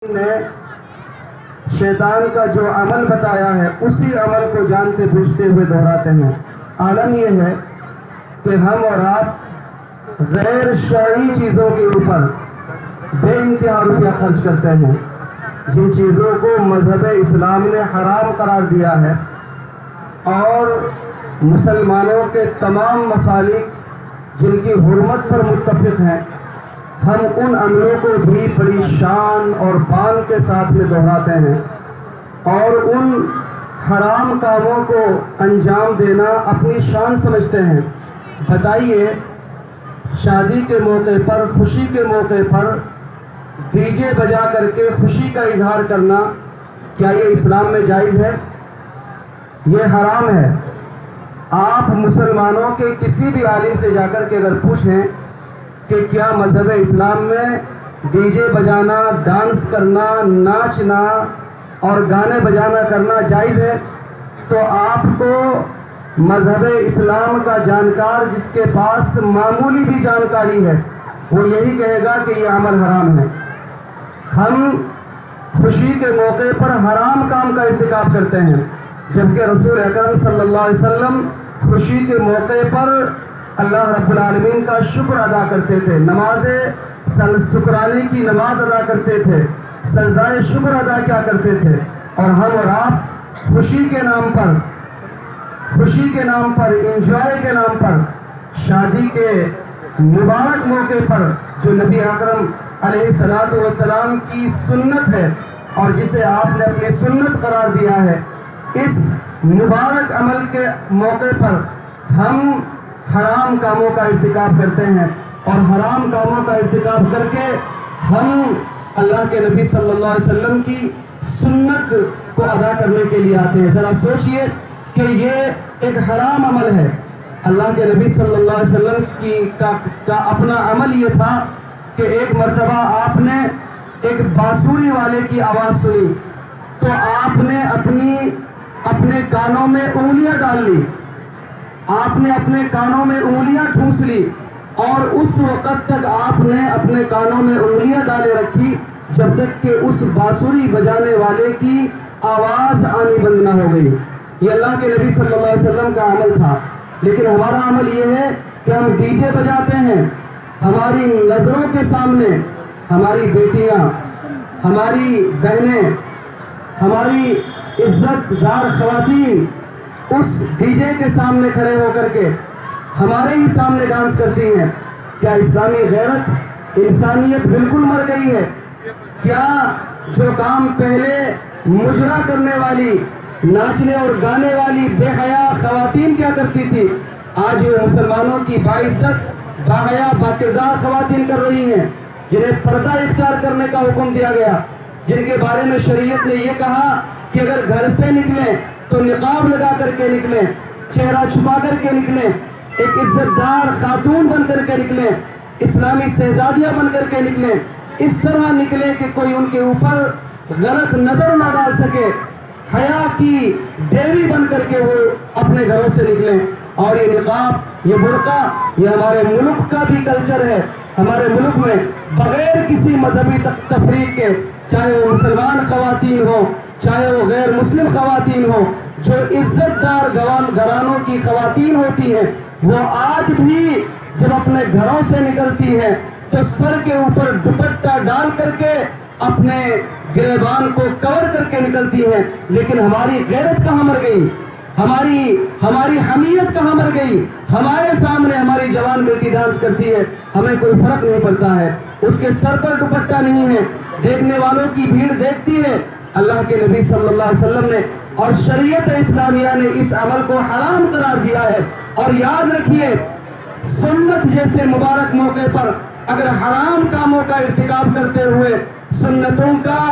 نے شیطان کا جو عمل بتایا ہے اسی عمل کو جانتے بوجھتے ہوئے دہراتے ہیں۔ عالم یہ ہے کہ ہم اور آپ غیر شرعی چیزوں کے اوپر بے انتہا روپیہ خرچ کرتے ہیں، جن چیزوں کو مذہب اسلام نے حرام قرار دیا ہے، اور مسلمانوں کے تمام مسالک جن کی حرمت پر متفق ہیں، ہم ان عملوں کو بھی بڑی شان اور بان کے ساتھ میں دہراتے ہیں، اور ان حرام کاموں کو انجام دینا اپنی شان سمجھتے ہیں۔ بتائیے، شادی کے موقع پر، خوشی کے موقع پر ڈی جے بجا کر کے خوشی کا اظہار کرنا کیا یہ اسلام میں جائز ہے؟ یہ حرام ہے۔ آپ مسلمانوں کے کسی بھی عالم سے جا کر کے اگر پوچھیں کہ کیا مذہب اسلام میں ڈی جے بجانا، ڈانس کرنا، ناچنا اور گانے بجانا کرنا جائز ہے، تو آپ کو مذہب اسلام کا جانکار جس کے پاس معمولی بھی جانکاری ہے وہ یہی کہے گا کہ یہ عمل حرام ہے۔ ہم خوشی کے موقع پر حرام کام کا ارتکاب کرتے ہیں، جبکہ رسول اکرم صلی اللہ علیہ وسلم خوشی کے موقع پر اللہ رب العالمین کا شکر ادا کرتے تھے، نماز شکرانے کی نماز ادا کرتے تھے، سجدہ شکر ادا کیا کرتے تھے، اور ہم اور آپ خوشی کے نام پر انجوائے کے نام پر شادی کے مبارک موقع پر جو نبی اکرم علیہ الصلوۃ والسلام کی سنت ہے اور جسے آپ نے اپنی سنت قرار دیا ہے، اس مبارک عمل کے موقع پر ہم حرام کاموں کا ارتکاب کرتے ہیں، اور حرام کاموں کا ارتکاب کر کے ہم اللہ کے نبی صلی اللہ علیہ وسلم کی سنت کو ادا کرنے کے لیے آتے ہیں۔ ذرا سوچئے کہ یہ ایک حرام عمل ہے۔ اللہ کے نبی صلی اللہ علیہ وسلم کا اپنا عمل یہ تھا کہ ایک مرتبہ آپ نے ایک بانسری والے کی آواز سنی تو آپ نے اپنے کانوں میں انگلیاں ڈال لی، آپ نے اپنے کانوں میں انگلیاں ٹھونس لی، اور اس وقت تک آپ نے اپنے کانوں میں انگلیاں ڈالے رکھی جب تک کہ اس بانسری بجانے والے کی آواز آنی بند نہ ہو گئی۔ یہ اللہ کے نبی صلی اللہ علیہ وسلم کا عمل تھا، لیکن ہمارا عمل یہ ہے کہ ہم ڈی جے بجاتے ہیں، ہماری نظروں کے سامنے ہماری بیٹیاں، ہماری بہنیں، ہماری عزت دار خواتین اس ڈی جے کے سامنے کھڑے ہو کر کے ہمارے ہی سامنے ڈانس کرتی ہیں۔ کیا اسلامی غیرت، انسانیت بالکل مر گئی ہے؟ کیا جو کام پہلے مجرا کرنے والی، ناچنے اور گانے والی بے حیا خواتین کیا کرتی تھی، آج وہ مسلمانوں کی باعزت، باحیا، باکردار خواتین کر رہی ہیں، جنہیں پردہ اختیار کرنے کا حکم دیا گیا، جن کے بارے میں شریعت نے یہ کہا کہ اگر گھر سے نکلیں تو نقاب لگا کر کے نکلیں، چہرہ چھپا کر کے نکلیں، ایک عزت دار خاتون بن کر کے نکلیں، اسلامی شہزادیاں بن کر کے نکلیں، اس طرح نکلیں کہ کوئی ان کے اوپر غلط نظر نہ ڈال سکے، حیا کی دیوی بن کر کے وہ اپنے گھروں سے نکلیں۔ اور یہ نقاب، یہ برقع، یہ ہمارے ملک کا بھی کلچر ہے۔ ہمارے ملک میں بغیر کسی مذہبی تفریق کے، چاہے وہ مسلمان خواتین ہوں، چاہے وہ غیر مسلم خواتین ہوں، جو عزت دار گھرانوں کی خواتین ہوتی ہیں، وہ آج بھی جب اپنے گھروں سے نکلتی ہیں تو سر کے اوپر دوپٹہ ڈال کر کے اپنے گریبان کو کور کر کے نکلتی ہیں۔ لیکن ہماری غیرت کہاں مر گئی؟ ہماری حمیت کہاں مر گئی؟ ہمارے سامنے ہماری جوان بیٹی ڈانس کرتی ہے، ہمیں کوئی فرق نہیں پڑتا ہے، اس کے سر پر دوپٹہ نہیں ہے، دیکھنے والوں کی بھیڑ دیکھتی ہے۔ اللہ کے نبی صلی اللہ علیہ وسلم نے اور شریعت اسلامیہ نے اس عمل کو حرام قرار دیا ہے۔ اور یاد رکھیے، سنت جیسے مبارک موقع پر اگر حرام کاموں کا ارتکاب کرتے ہوئے سنتوں کا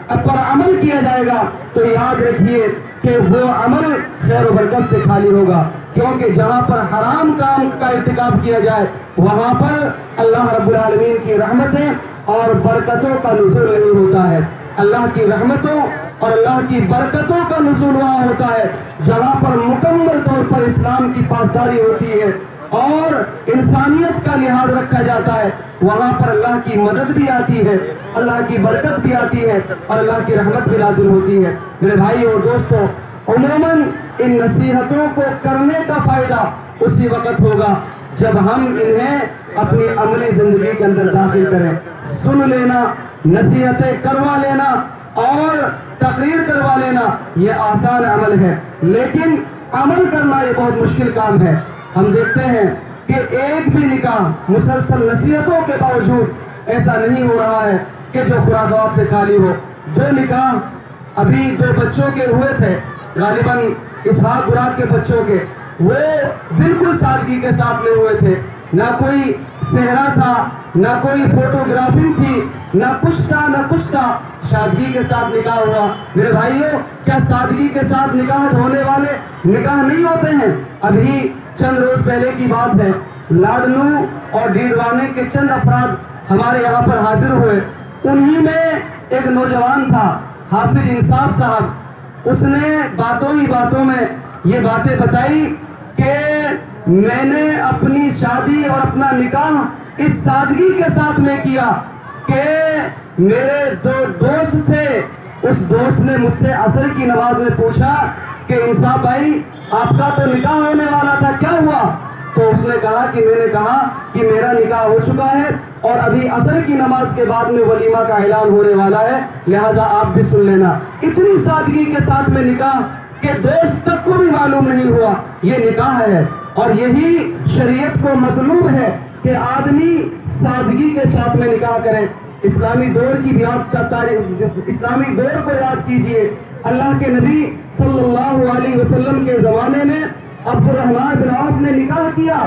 پر عمل کیا جائے گا تو یاد رکھیے کہ وہ عمل خیر و برکت سے خالی ہوگا، کیونکہ جہاں پر حرام کام کا ارتکاب کیا جائے وہاں پر اللہ رب العالمین کی رحمتیں اور برکتوں کا نزول نہیں ہوتا ہے۔ اللہ کی رحمتوں اور اللہ کی برکتوں کا نزول وہاں ہوتا ہے جہاں پر مکمل طور پر اسلام کی پاسداری ہوتی ہے اور انسانیت کا لحاظ رکھا جاتا ہے، وہاں پر اللہ کی مدد بھی آتی ہے، اللہ کی برکت بھی آتی ہے اور اللہ کی رحمت بھی نازل ہوتی ہے۔ میرے بھائی اور دوستو، عموماً ان نصیحتوں کو کرنے کا فائدہ اسی وقت ہوگا جب ہم انہیں اپنی عملی زندگی کے اندر داخل کریں۔ سن لینا، نصیحتیں کروا لینا اور تقریر کروا لینا یہ آسان عمل ہے، لیکن عمل کرنا یہ بہت مشکل کام ہے۔ ہم دیکھتے ہیں کہ ایک بھی نکاح مسلسل نصیحتوں کے باوجود ایسا نہیں ہو رہا ہے کہ جو خرافات سے خالی ہو۔ 2 نکاح ابھی 2 بچوں کے ہوئے تھے، غالباً اسحاق براق کے بچوں کے، وہ بالکل سادگی کے ساتھ میں ہوئے تھے، نہ کوئی صحرا تھا، نہ کوئی فوٹوگرافنگ تھی، نہ کچھ تھا، سادگی کے ساتھ نکاح ہوا۔ میرے بھائیوں، کیا سادگی کے ساتھ نکاح ہونے والے نکاح نہیں ہوتے ہیں؟ ابھی چند روز پہلے کی بات ہے، لاڈنو اور ڈیڈوانے کے چند افراد ہمارے یہاں پر حاضر ہوئے۔ انہی میں ایک نوجوان تھا، حافظ انصاف صاحب، اس نے باتوں ہی باتوں میں یہ باتیں بتائی کہ میں نے اپنی شادی اور اپنا نکاح اس سادگی کے ساتھ میں کیا کہ میرے 2 دوست تھے، اس دوست نے مجھ سے عصر کی نماز میں پوچھا کہ انصاف بھائی آپ کا تو نکاح ہونے والا تھا، کیا ہوا؟ تو اس نے کہا کہ میں نے کہا کہ میرا نکاح ہو چکا ہے اور ابھی عصر کی نماز کے بعد میں ولیمہ کا اعلان ہونے والا ہے، لہٰذا آپ بھی سن لینا۔ اتنی سادگی کے ساتھ میں نکاح کہ دوست تک کو بھی معلوم نہیں ہوا یہ نکاح ہے، اور یہی شریعت کو مطلوب ہے کہ آدمی سادگی کے ساتھ میں نکاح کرے۔ اسلامی دور کی اسلامی دور کو یاد کیجئے، اللہ کے نبی صلی اللہ علیہ وسلم کے زمانے میں عبد الرحمن بن عوف نے نکاح کیا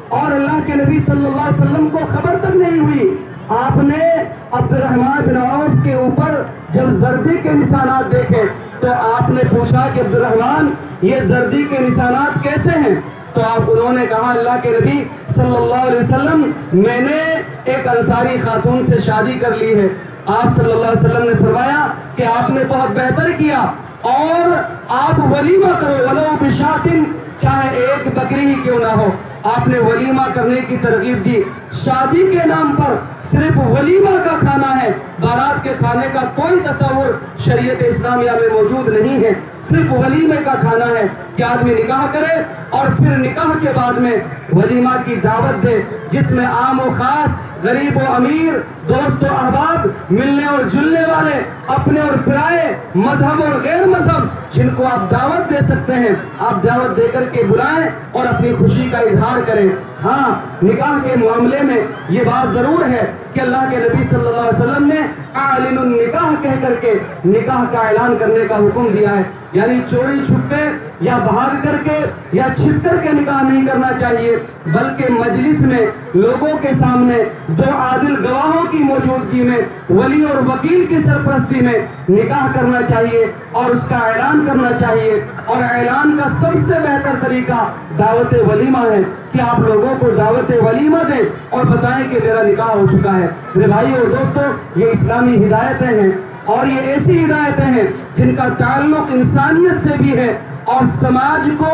اور اللہ کے نبی صلی اللہ علیہ وسلم کو خبر تک نہیں ہوئی۔ آپ نے عبد الرحمن بن عوف کے اوپر جب زردی کے نشانات دیکھے تو آپ نے پوچھا کہ عبد الرحمن یہ زردی کے نشانات کیسے ہیں؟ تو انہوں نے کہا اللہ کے نبی صلی اللہ علیہ وسلم میں نے ایک انصاری خاتون سے شادی کر لی ہے۔ آپ صلی اللہ علیہ وسلم نے فرمایا کہ آپ نے بہت بہتر کیا اور آپ ولیمہ کرو، ولو بشاتن، چاہے ایک بکری ہی کیوں نہ ہو۔ آپ نے ولیمہ کرنے کی ترغیب دی۔ شادی کے نام پر صرف ولیمہ کا کھانا ہے، بارات کے کھانے کا کوئی تصور شریعت اسلامیہ میں موجود نہیں ہے، صرف ولیمے کا کھانا ہے کہ آدمی نکاح کرے اور پھر نکاح کے بعد میں ولیمہ کی دعوت دے، جس میں عام و خاص، غریب و امیر، دوست و احباب، ملنے اور جلنے والے، اپنے اور پرائے، مذہب اور غیر مذہب، جن کو آپ دعوت دے سکتے ہیں آپ دعوت دے کر کے بلائیں اور اپنی خوشی کا اظہار کریں۔ ہاں، نکاح کے معاملے میں یہ بات ضرور ہے کہ اللہ کے نبی صلی اللہ علیہ وسلم نے اعلنوا النکاح کہہ کر کے نکاح کا اعلان کرنے کا حکم دیا ہے، یعنی چوری چھپے یا بھاگ کر کے یا چھپ کر کے نکاح نہیں کرنا چاہیے، بلکہ مجلس میں لوگوں کے سامنے 2 عادل گواہوں کی موجودگی میں ولی اور وکیل کی سرپرستی میں نکاح کرنا چاہیے اور اس کا اعلان کرنا چاہیے۔ اور اعلان کا سب سے بہتر طریقہ دعوت ولیمہ ہے کہ آپ لوگوں کو دعوت ولیمہ دیں اور بتائیں کہ میرا نکاح ہو چکا ہے۔ میرے بھائی اور دوستو، یہ اسلامی ہدایتیں ہیں اور یہ ایسی ہدایتیں ہیں جن کا تعلق انسانیت سے بھی ہے اور سماج کو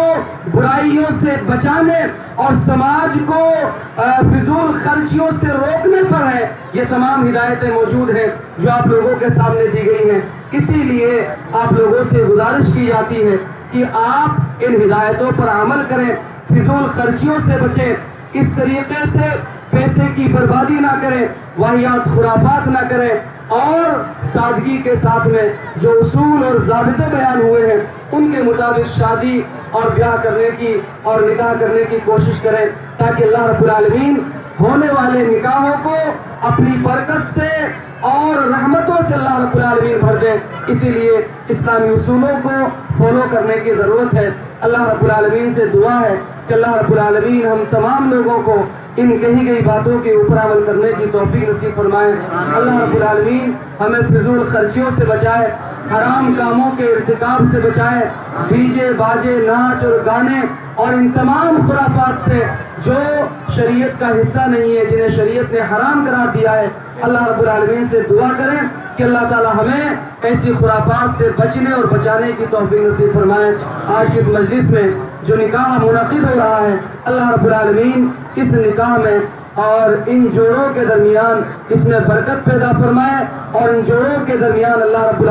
برائیوں سے بچانے اور سماج کو فضول خرچیوں سے روکنے پر ہے۔ یہ تمام ہدایتیں موجود ہیں جو آپ لوگوں کے سامنے دی گئی ہیں، اسی لیے آپ لوگوں سے گزارش کی جاتی ہے کہ آپ ان ہدایتوں پر عمل کریں، فضول خرچیوں سے بچیں، اس طریقے سے پیسے کی بربادی نہ کریں، واہیات خرافات نہ کریں، اور سادگی کے ساتھ میں جو اصول اور ضابطے بیان ہوئے ہیں ان کے مطابق شادی اور بیاہ کرنے کی اور نکاح کرنے کی کوشش کریں، تاکہ اللہ رب العالمین ہونے والے نکاحوں کو اپنی برکت سے اور رحمتوں سے اللہ رب العالمین بھر دیں۔ اسی لیے اسلامی اصولوں کو فالو کرنے کی ضرورت ہے۔ اللہ رب العالمین سے دعا ہے کہ اللہ رب العالمین ہم تمام لوگوں کو ان کہی گئی باتوں کے اوپر عمل کرنے کی توفیق نصیب فرمائے۔ اللہ رب العالمین ہمیں فضول خرچیوں سے بچائے، حرام کاموں کے ارتکاب سے بچائے، ڈی جے باجے، ناچ اور گانے اور ان تمام خرافات سے جو شریعت کا حصہ نہیں ہے، جنہیں شریعت نے حرام قرار دیا ہے۔ اللہ رب العالمین سے دعا کریں کہ اللہ تعالی ہمیں ایسی خرافات سے بچنے اور بچانے کی توفیق نصیب فرمائے۔ آج کی اس مجلس میں جو نکاح منعقد ہو رہا ہے، اللہ رب العالمین اس نکاح میں اور ان جوڑوں کے درمیان اس میں برکت پیدا فرمائے، اور ان جوڑوں کے درمیان اللہ رب العالمین